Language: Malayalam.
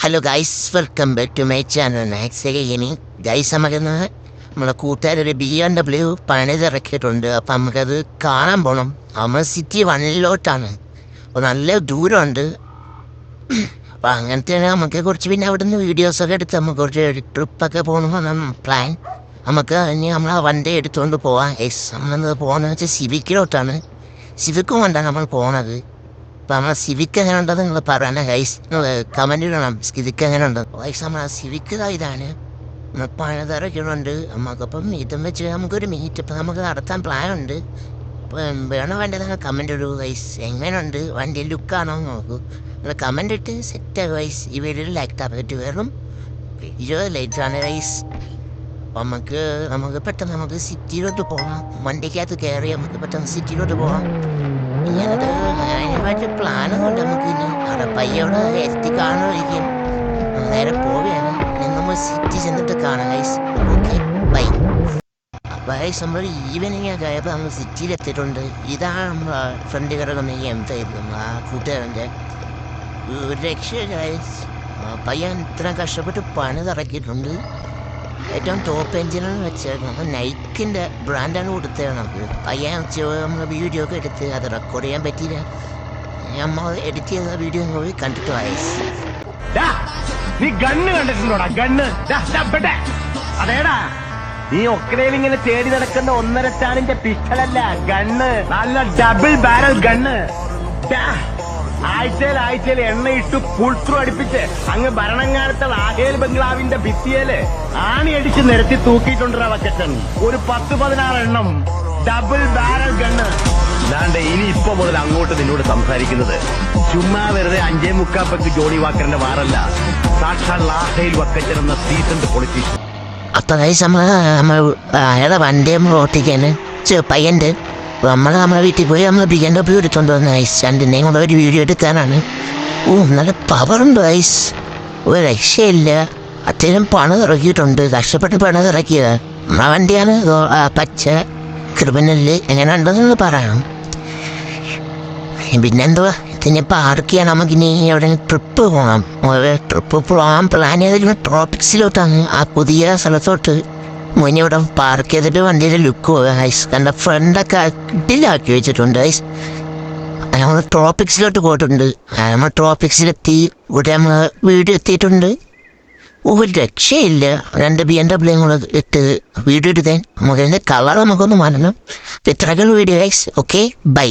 Hello guys, welcome back to my channel. ഇനി ഗൈസ് നമ്മളെ കൂട്ടുകാരൊരു BMW പണിതിറക്കിയിട്ടുണ്ട്. അപ്പം നമുക്കത് കാണാൻ പോകണം. നമ്മൾ സിറ്റി 1-ലോട്ടാണ്, അപ്പോൾ നല്ല ദൂരമുണ്ട്. അപ്പം അങ്ങനത്തെ നമുക്ക് കുറച്ച് പിന്നെ അവിടെ നിന്ന് വീഡിയോസൊക്കെ എടുത്ത് നമുക്ക് കുറച്ച് ട്രിപ്പൊക്കെ പോകണമെന്നാണ് പ്ലാൻ. നമുക്ക് ഇനി നമ്മൾ ആ വണ്ടി എടുത്തുകൊണ്ട് പോവാം. ഗൈസ് നമ്മളത് പോകുന്നത് വെച്ചാൽ സിവിക്കിലോട്ടാണ്. സിവിക്കും കൊണ്ടാണ് നമ്മൾ പോണത്. അപ്പം നമ്മൾ സിവിക്ക് എങ്ങനെ ഉണ്ടെന്ന് നിങ്ങൾ പറയണേ ഗൈസ്, നിങ്ങൾ കമൻറ്റ് ഇടണം. സിവിക്ക് എങ്ങനെ ഉണ്ട് ഗൈസ്? നമ്മൾ ആ സിവിക്ക് ഇതാണ് നമ്മൾ പണിതിറക്കുന്നുണ്ട്. നമുക്കപ്പം ഇതും വെച്ച് നമുക്കൊരു മീറ്റ് ഇപ്പം നമുക്ക് നടത്താൻ പ്ലാനുണ്ട്. അപ്പം വേണോ വേണ്ടത് നിങ്ങൾ കമൻറ്റ് ഇടൂ ഗൈസ്. എങ്ങനെയുണ്ട് വണ്ടി, ലുക്കാണോ നോക്കൂ. നിങ്ങൾ കമൻറ്റ് ഇട്ട് സെറ്റ് ഗൈസ്. ഈ വീഡിയോയിൽ ലൈക്ക് താപ്പിട്ട് വെറും 20 ലൈറ്റാണ് ഗൈസ്. അപ്പം നമുക്ക് പെട്ടെന്ന് നമുക്ക് സിറ്റിയിലോട്ട് പോകാം. വണ്ടിക്കകത്ത് കയറി നമുക്ക് പെട്ടെന്ന് സിറ്റിയിലോട്ട് പോകാം. ഞാനത് അതിനുമായിട്ട് പ്ലാനൊന്നുണ്ട്. നമുക്ക് ഇനി അവിടെ പയ്യോടെ എത്തി കാണുമായിരിക്കും. നേരെ പോവുകയാണ്. നമ്മൾ സിറ്റി ചെന്നിട്ട് കാണാം ഗൈസ്. Okay, bye. ഗൈസ് നമ്മൾ ഈവനിങ് ഒക്കെ ആയപ്പോൾ നമ്മൾ സിറ്റിയിലെത്തിയിട്ടുണ്ട്. ഇതാണ് നമ്മൾ ഫ്രണ്ട് കിടക്കുന്ന ഈ M5 നമ്മൾ ആ കൂട്ടുകാരൻ്റെ ഒരു രക്ഷ ഗൈസ്. പയ്യൻ ഇത്ര കഷ്ടപ്പെട്ട് പണിതിറക്കിയിട്ടുണ്ട്. ഏറ്റവും ടോപ്പ് എഞ്ചിനാണ് വെച്ചത്. നമ്മൾ നൈക്കിൻ്റെ ബ്രാൻഡാണ് കൊടുത്തത്. നമുക്ക് പയ്യൻ നമ്മൾ വീഡിയോ ഒക്കെ എടുത്ത് അത് റെക്കോർഡ് ചെയ്യാൻ പറ്റിയില്ല. നമ്മൾ എഡിറ്റ് ചെയ്ത വീഡിയോ പോയി കണ്ടിട്ട് വയസ്സ്. നീ ഗണ്ണ് കണ്ടിട്ടുണ്ടോടാ? ഗണ്ണ് അതേടാ, നീ ഒക്കടയിലിങ്ങനെ തേടി നടക്കുന്ന 1.5 ടണ്ണിന്റെ പിസ്റ്റളല്ല, ഗണ്ണ്. നല്ല ഡബിൾ ബാരൽ ഗണ്ണ്. ആഴ്ചയിൽ എണ്ണയിട്ട് പുൾത്രൂ അടുപ്പിച്ച് അങ്ങ് ഭരണങ്ങാലത്തെ ആഹേൽ ബംഗ്ലാവിന്റെ ഭിത്തിയേല് ആണിയടിച്ച് നിരത്തി തൂക്കിയിട്ടുണ്ടാ വക്കച്ചൻ. ഒരു 10-16 എണ്ണം ഡബിൾ ബാരൽ ഗണ്ണ്. അല്ലാണ്ട് ഇനി ഇപ്പൊ മുതൽ അങ്ങോട്ട് നിന്നോട് സംസാരിക്കുന്നത് ചുമ്മാ വെറുതെ 5.25 ജോണി വാക്കറിന്റെ വാറല്ല, സാക്ഷാൽ ആഹേൽ വക്കച്ചൻ എന്ന സീസൺഡ് പൊളിറ്റീഷ്യൻ. അപ്പം നമ്മൾ അയാളുടെ വണ്ടി നമ്മൾ ഓട്ടിക്കാന് പയ്യൻ്റെ നമ്മളെ വീട്ടിൽ പോയി നമ്മൾ BMW എടുത്തോണ്ട് വന്ന ഐസ്. രണ്ടിൻ്റെയും കൂടെ ഒരു വീഡിയോ എടുക്കാനാണ്. നല്ല പവറുണ്ട് ഐസ്, ഒരു രക്ഷയില്ല. അത്യാവശ്യം പണിതിറക്കിയിട്ടുണ്ട്, കഷ്ടപ്പെട്ട് പണിതിറക്കിയത്. നമ്മളെ വണ്ടിയാണ് പച്ച ക്രിമിനല്. എങ്ങനെ ഉണ്ടെന്ന് പറയണം. പിന്നെന്തുവാ ഇതിനെ പാർക്ക് ചെയ്യാൻ നമുക്കിനി എവിടെ ട്രിപ്പ് പോകണം. ട്രിപ്പ് പോകാൻ പ്ലാൻ ചെയ്തിട്ട് ട്രോപ്പിക്സിലോട്ടാണ്, ആ പുതിയ സ്ഥലത്തോട്ട്. മുന്നേ ഇവിടെ പാർക്ക് ചെയ്തിട്ട് വണ്ടിയുടെ ലുക്ക് പോകാം ഐസ്. കണ്ട ഫ്രണ്ടൊക്കെ അടിയിലാക്കി വെച്ചിട്ടുണ്ട് ഐസ്. നമ്മൾ ട്രോപ്പിക്സിലോട്ട് പോയിട്ടുണ്ട്. നമ്മൾ ട്രോപ്പിക്സിലെത്തി. ഇവിടെ നമ്മൾ വീട് എത്തിയിട്ടുണ്ട്. ഒരു രക്ഷയില്ല. 2 BMW കൂടെ ഇട്ട് വീഡിയോ എടുത്താൻ. നമുക്ക് അതിൻ്റെ കളർ നമുക്കൊന്ന് മാറ്റണം. ഇത്രയൊക്കെ വീഡിയോ ഐസ്. Okay, by.